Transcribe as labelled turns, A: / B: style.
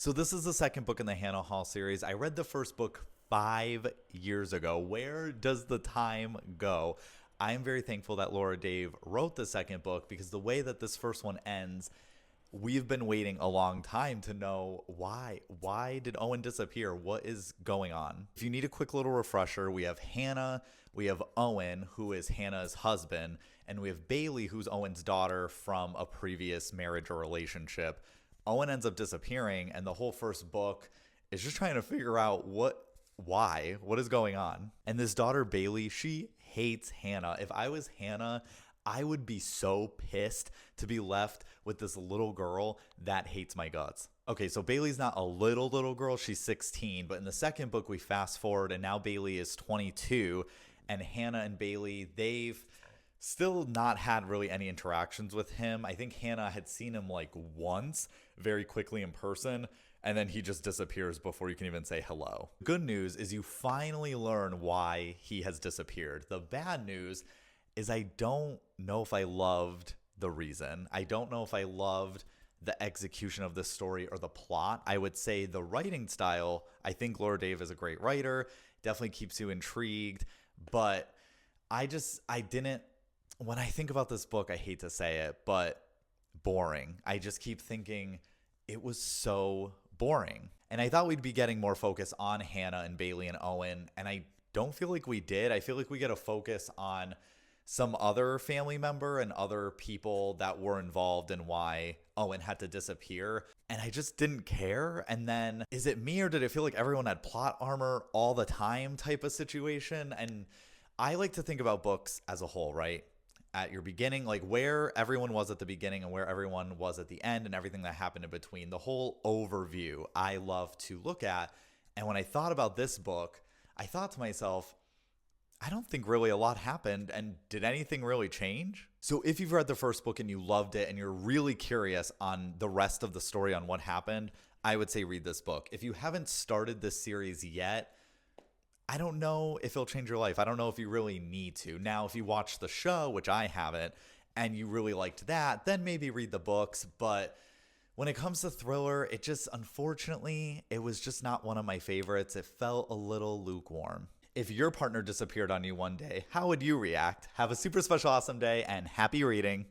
A: So this is the second book in the Hannah Hall series. I read the first book 5 years ago. Where does the time go? I am very thankful that Laura Dave wrote the second book because the way that this first one ends, we've been waiting a long time to know why. Why did Owen disappear? What is going on? If you need a quick little refresher, we have Hannah, we have Owen, who is Hannah's husband, and we have Bailey, who's Owen's daughter from a previous marriage or relationship. Owen ends up disappearing, and the whole first book is just trying to figure out what is going on. And this daughter, Bailey, she hates Hannah. If I was Hannah, I would be so pissed to be left with this little girl that hates my guts. Okay, so Bailey's not a little girl, she's 16, but in the second book, we fast forward, and now Bailey is 22, and Hannah and Bailey, they've still not had really any interactions with him. I think Hannah had seen him like once very quickly in person, and then he just disappears before you can even say hello. Good news is you finally learn why he has disappeared. The bad news is I don't know if I loved the reason. I don't know if I loved the execution of this story or the plot. I would say the writing style, I think Laura Dave is a great writer, definitely keeps you intrigued, but I didn't, when I think about this book, I hate to say it, but boring. I just keep thinking it was so boring. And I thought we'd be getting more focus on Hannah and Bailey and Owen, and I don't feel like we did. I feel like we get a focus on some other family member and other people that were involved in why Owen had to disappear. And I just didn't care. And then, is it me or did it feel like everyone had plot armor all the time type of situation? And I like to think about books as a whole, right? At your beginning, like where everyone was at the beginning and where everyone was at the end and everything that happened in between. The whole overview I love to look at. And when I thought about this book, I thought to myself, I don't think really a lot happened, and did anything really change? So if you've read the first book and you loved it and you're really curious on the rest of the story on what happened, I would say read this book. If you haven't started this series yet, I don't know if it'll change your life. I don't know if you really need to. Now, if you watch the show, which I haven't, and you really liked that, then maybe read the books. But when it comes to thriller, it just, unfortunately, it was just not one of my favorites. It felt a little lukewarm. If your partner disappeared on you one day, how would you react? Have a super special awesome day and happy reading.